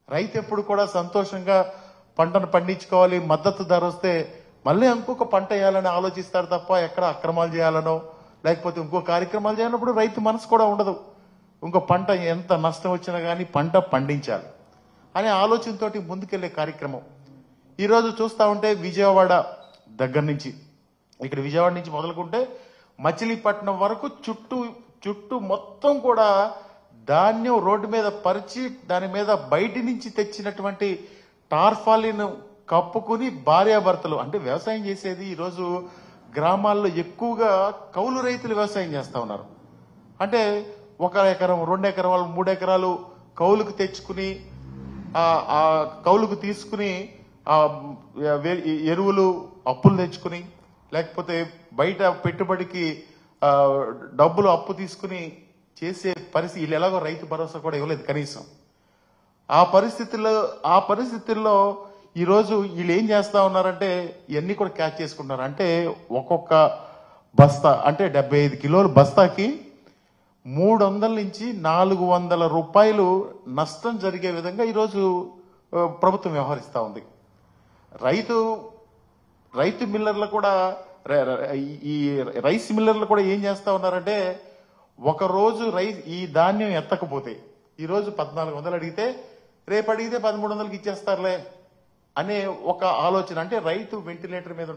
రైతు ఎప్పుడు కూడా సంతోషంగా పంటను పండించుకోవాలి, మద్దతు ధర వస్తే మళ్ళీ ఇంకొక పంట వేయాలని ఆలోచిస్తారు తప్ప ఎక్కడ అక్రమాలు చేయాలనో లేకపోతే ఇంకో కార్యక్రమాలు చేయాలన్నప్పుడు రైతు మనసు కూడా ఉండదు. ఇంకో పంట ఎంత నష్టం వచ్చినా కానీ పంట పండించాలి అనే ఆలోచనతోటి ముందుకెళ్లే కార్యక్రమం. ఈరోజు చూస్తా ఉంటే విజయవాడ దగ్గర నుంచి, ఇక్కడ విజయవాడ నుంచి మొదలుకుంటే మచిలీపట్నం వరకు చుట్టూ మొత్తం కూడా ధాన్యం రోడ్డు మీద పరిచి దాని మీద బయటి నుంచి తెచ్చినటువంటి టార్ఫాలిన్ కప్పుకుని భార్యాభర్తలు, అంటే వ్యవసాయం చేసేది ఈరోజు గ్రామాల్లో ఎక్కువగా కౌలు రైతులు వ్యవసాయం చేస్తా ఉన్నారు. అంటే 1 ఎకరం 2 ఎకరాలు 3 ఎకరాలు కౌలుకు తెచ్చుకుని ఆ కౌలుకు తీసుకుని ఎరువులు అప్పులు తెచ్చుకుని లేకపోతే బయట పెట్టుబడికి డబ్బులు అప్పు తీసుకుని చేసే పరిస్థితి. వీళ్ళు ఎలాగో రైతు భరోసా కూడా ఇవ్వలేదు కనీసం. ఆ పరిస్థితుల్లో ఈరోజు వీళ్ళు ఏం చేస్తా ఉన్నారంటే ఇవన్నీ కూడా క్యాచ్ చేసుకుంటున్నారు. అంటే ఒక్కొక్క బస్తా అంటే 75 కిలోల బస్తాకి 300 నుంచి 400 రూపాయలు నష్టం జరిగే విధంగా ఈరోజు ప్రభుత్వం వ్యవహరిస్తా ఉంది. రైతు మిల్లర్లు కూడా ఈ రైస్ మిల్లర్లు కూడా ఏం చేస్తా ఉన్నారంటే ఒక రోజు ఈ ధాన్యం ఎత్తకపోతే ఈరోజు 1400 అడిగితే రేపు అడిగితే 1300కి ఇచ్చేస్తారులే అనే ఒక ఆలోచన. అంటే రైతు వెంటిలేటర్ మీద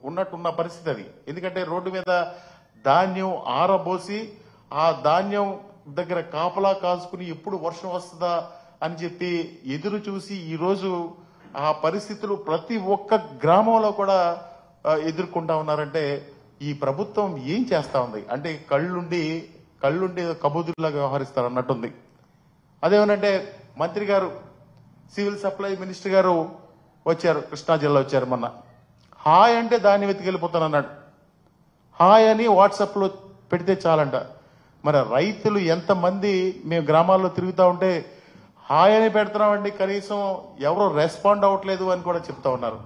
ఉన్నట్టున్న పరిస్థితి అది. ఎందుకంటే రోడ్డు మీద ధాన్యం ఆరబోసి ఆ ధాన్యం దగ్గర కాపలా కాసుకుని ఎప్పుడు వర్షం వస్తుందా అని చెప్పి ఎదురు చూసి ఈరోజు ఆ పరిస్థితులు ప్రతి ఒక్క గ్రామంలో కూడా ఎదుర్కొంటా ఉన్నారంటే ఈ ప్రభుత్వం ఏం చేస్తా ఉంది అంటే కళ్ళుండి కబూదుల్లాగా వ్యవహరిస్తారు అన్నట్టుంది. అదేమనంటే మంత్రి గారు సివిల్ సప్లై మినిస్టర్ గారు వచ్చారు, కృష్ణా జిల్లా వచ్చారు మొన్న. హాయ్ అంటే దాన్ని వెతికెళ్ళిపోతానన్నాడు. హాయ్ అని వాట్సాప్ లో పెడితే చాలంట. మరి రైతులు ఎంతమంది మేము గ్రామాల్లో తిరుగుతా ఉంటే హాయ్ అని పెడుతున్నామండి, కనీసం ఎవరో రెస్పాండ్ అవ్వట్లేదు అని కూడా చెప్తా ఉన్నారు.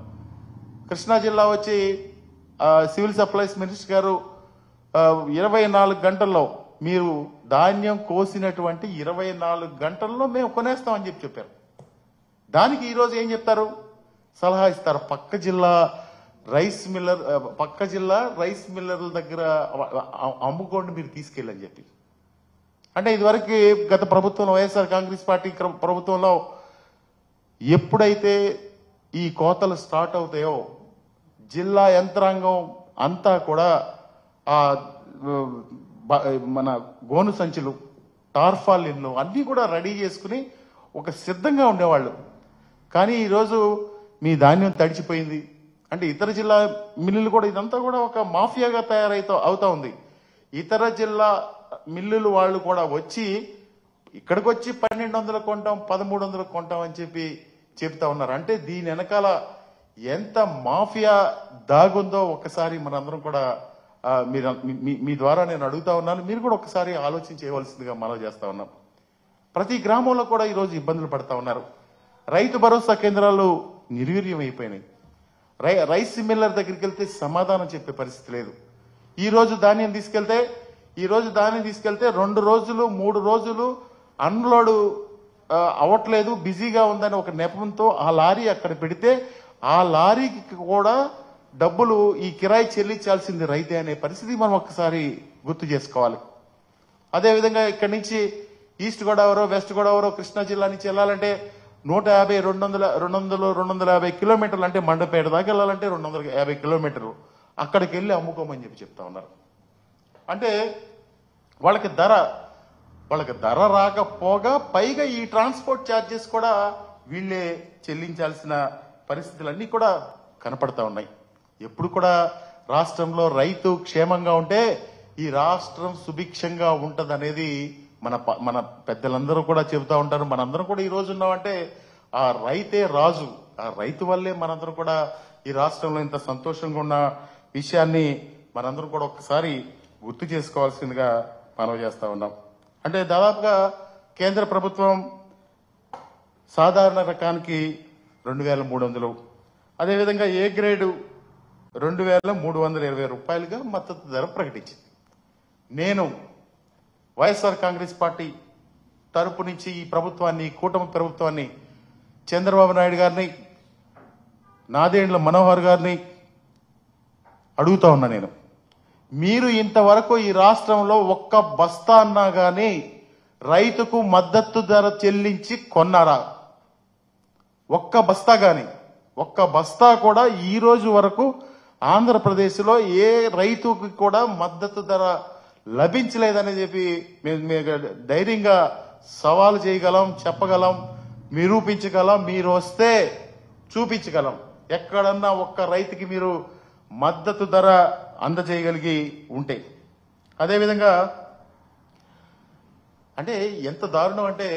కృష్ణా జిల్లా వచ్చి సివిల్ సప్లైస్ మినిస్టర్ గారు 24 గంటల్లో మీరు ధాన్యం కోసినటువంటి 24 గంటల్లో మేము కొనేస్తామని చెప్పారు. దానికి ఈరోజు ఏం చెప్తారు, సలహా ఇస్తారు పక్క జిల్లా రైస్ మిల్లర్ల దగ్గర అమ్ముకోండి మీరు తీసుకెళ్ళని చెప్పి. అంటే ఇదివరకు గత ప్రభుత్వంలో వైఎస్ఆర్ కాంగ్రెస్ పార్టీ ప్రభుత్వంలో ఎప్పుడైతే ఈ కోతలు స్టార్ట్ అవుతాయో జిల్లా యంత్రాంగం అంతా కూడా ఆ మన గోను సంచులు టార్ఫాలిన్లు అన్ని కూడా రెడీ చేసుకుని ఒక సిద్ధంగా ఉండేవాళ్ళు. కానీ ఈరోజు మీ ధాన్యం తడిచిపోయింది అంటే ఇతర జిల్లా మిల్లులు కూడా ఇదంతా కూడా ఒక మాఫియాగా అవుతా ఉంది. ఇతర జిల్లా మిల్లులు వాళ్ళు కూడా వచ్చి ఇక్కడికి వచ్చి 1200 కొంటాం 1300 కొంటాం అని చెప్పి చెప్తా ఉన్నారు. అంటే దీని వెనకాల ఎంత మాఫియా దాగుందో ఒక్కసారి మనందరం కూడా మీ ద్వారా నేను అడుగుతా ఉన్నాను, మీరు కూడా ఒకసారి ఆలోచన చేయవలసిందిగా మనవి చేస్తా ఉన్నాం. ప్రతి గ్రామంలో కూడా ఈరోజు ఇబ్బందులు పడతా ఉన్నారు. రైతు భరోసా కేంద్రాలు నిర్వీర్యం అయిపోయినాయి. రైస్ మిల్లర్ దగ్గరికి వెళ్తే సమాధానం చెప్పే పరిస్థితి లేదు. ఈ రోజు ధాన్యం తీసుకెళ్తే 2 రోజులు 3 రోజులు అన్లోడ్ అవ్వట్లేదు, బిజీగా ఉందని ఒక నెపంతో ఆ లారీ అక్కడ పెడితే ఆ లారీకి కూడా డబ్బులు ఈ కిరాయి చెల్లించాల్సింది రైతే అనే పరిస్థితి మనం ఒక్కసారి గుర్తు చేసుకోవాలి. అదేవిధంగా ఇక్కడి నుంచి ఈస్ట్ గోదావరి వెస్ట్ గోదావరి కృష్ణా జిల్లా నుంచి వెళ్ళాలంటే 150-200-250 కిలోమీటర్లు, అంటే మండపేట దాకా వెళ్ళాలంటే 250 కిలోమీటర్లు అక్కడికి వెళ్ళి అమ్ముకోమని చెప్తా ఉన్నారు. అంటే వాళ్ళకి ధర రాకపోగా పైగా ఈ ట్రాన్స్పోర్ట్ ఛార్జెస్ కూడా వీళ్ళే చెల్లించాల్సిన పరిస్థితులన్నీ కూడా కనపడతా ఉన్నాయి. ఎప్పుడు కూడా రాష్ట్రంలో రైతు క్షేమంగా ఉంటే ఈ రాష్ట్రం సుభిక్షంగా ఉంటదనేది మన పెద్దలందరూ కూడా చెబుతా ఉంటారు. మనందరం కూడా ఈ రోజు ఉన్నామంటే ఆ రైతే రాజు. ఆ రైతు వల్లే మనందరం కూడా ఈ రాష్ట్రంలో ఇంత సంతోషంగా ఉన్న విషయాన్ని మనందరం కూడా ఒక్కసారి గుర్తు చేసుకోవాల్సిందిగా మనవి చేస్తా ఉన్నాం. అంటే దాదాపుగా కేంద్ర ప్రభుత్వం సాధారణ రకానికి 2300, అదేవిధంగా ఏ గ్రేడు 2320 రూపాయలుగా మద్దతు ధర ప్రకటించింది. నేను వైఎస్ఆర్ కాంగ్రెస్ పార్టీ తరపు నుంచి ఈ ప్రభుత్వాన్ని, కూటమి ప్రభుత్వాన్ని చంద్రబాబు నాయుడు గారిని, నాదెండ్ల మనోహర్ గారిని అడుగుతా ఉన్నా నేను, మీరు ఇంతవరకు ఈ రాష్ట్రంలో ఒక్క బస్తా అన్నా గానీ రైతుకు మద్దతు ధర చెల్లించి కొన్నారా? ఒక్క బస్తా గాని, ఒక్క బస్తా కూడా ఈ రోజు వరకు ఆంధ్రప్రదేశ్లో ఏ రైతుకి కూడా మద్దతు ధర లభించలేదని చెప్పి మేము ధైర్యంగా సవాలు చేయగలం, చెప్పగలం, నిరూపించగలం. మీరు వస్తే చూపించగలం. ఎక్కడన్నా ఒక్క రైతుకి మీరు మద్దతు ధర అందజేయగలిగి ఉంటే. అదేవిధంగా అంటే ఎంత దారుణం అంటే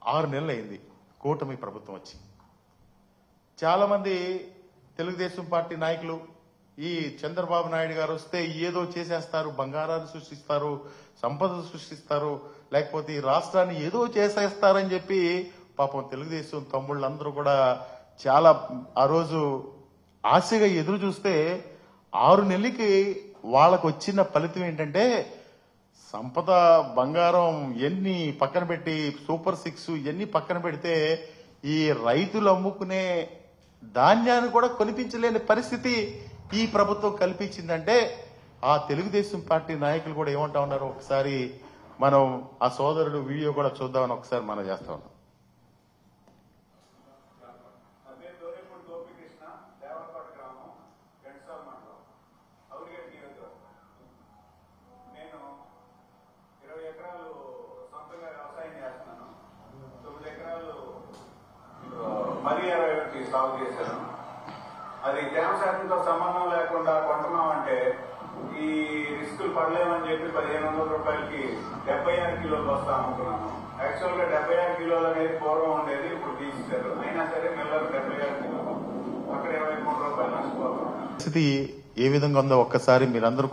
6 నెలలు అయింది కూటమి ప్రభుత్వం వచ్చి. చాలా మంది తెలుగుదేశం పార్టీ నాయకులు ఈ చంద్రబాబు నాయుడు గారు వస్తే ఏదో చేసేస్తారు, బంగారాన్ని సృష్టిస్తారు, సంపద సృష్టిస్తారు, లేకపోతే ఈ రాష్ట్రాన్ని ఏదో చేసేస్తారని చెప్పి పాపం తెలుగుదేశం తమ్ముళ్ళందరూ కూడా చాలా ఆ రోజు ఆశగా ఎదురు చూస్తే 6 నెలలకి వాళ్ళకు వచ్చిన ఫలితం ఏంటంటే సంపద, బంగారం ఎన్ని పక్కన పెట్టి, సూపర్ 6 ఇవన్నీ పక్కన పెడితే ఈ రైతులు అమ్ముకునే ధాన్యాన్ని కూడా కొనిపించలేని పరిస్థితి ఈ ప్రభుత్వం కల్పించిందంటే ఆ తెలుగుదేశం పార్టీ నాయకులు కూడా ఏమంటా ఉన్నారు ఒకసారి మనం ఆ సోదరుడు వీడియో కూడా చూద్దామని ఒకసారి మనం చేస్తా ఉన్నాం. సాగు చేశాను. అది తేమ శాతంతో సంబంధం లేకుండా కొంటున్నామంటే ఈ రిస్కులు పడలేమని చెప్పి 1500 రూపాయలకి 76 కిలోలు వస్తా అమ్ముకున్నాను. యాక్చువల్ గా 76 కిలోలు అనేది పూర్వం ఉండేది, ఇప్పుడు తీసేశారు. అయినా సరే మిల్లర్ 76 కిలోలు, అక్కడ 23 రూపాయలు నష్టపోతున్నాం. పరిస్థితి ఏ విధంగా ఉందో ఒక్కసారి మీరందరూ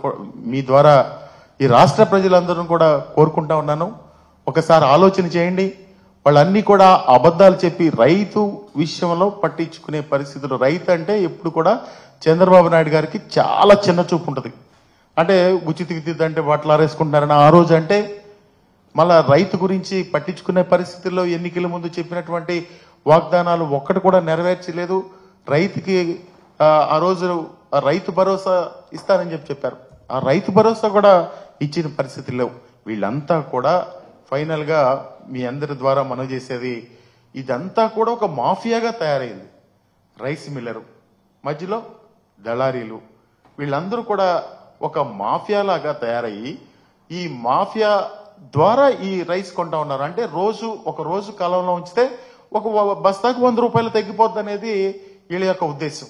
మీ ద్వారా ఈ రాష్ట్ర ప్రజలందరూ కూడా కోరుకుంటా ఉన్నాను. ఒకసారి ఆలోచన చేయండి. వాళ్ళన్నీ కూడా అబద్దాలు చెప్పి రైతు విషయంలో పట్టించుకునే పరిస్థితులు. రైతు అంటే ఎప్పుడు కూడా చంద్రబాబు నాయుడు గారికి చాలా చిన్న చూపు ఉంటుంది. అంటే ఉచిత విద్యుత్ అంటే బట్టలారేసుకుంటున్నారని ఆ రోజు అంటే మళ్ళా రైతు గురించి పట్టించుకునే పరిస్థితుల్లో ఎన్నికల ముందు చెప్పినటువంటి వాగ్దానాలు ఒక్కటి కూడా నెరవేర్చలేదు. రైతుకి ఆ రోజు రైతు భరోసా ఇస్తానని చెప్పారు. ఆ రైతు భరోసా కూడా ఇచ్చిన పరిస్థితులు లేవు. వీళ్ళంతా కూడా ఫైనల్ గా మీ అందరి ద్వారా మనం చేసేది ఇదంతా కూడా ఒక మాఫియాగా తయారైంది. రైస్ మిల్లరు మధ్యలో దళారీలు వీళ్ళందరూ కూడా ఒక మాఫియా లాగా తయారయ్యి ఈ మాఫియా ద్వారా ఈ రైస్ కొంటా ఉన్నారు. అంటే ఒక రోజు కాలంలో ఉంచితే ఒక బస్తాకు 100 రూపాయలు తగ్గిపోద్ది అనేది వీళ్ళ యొక్క ఉద్దేశం.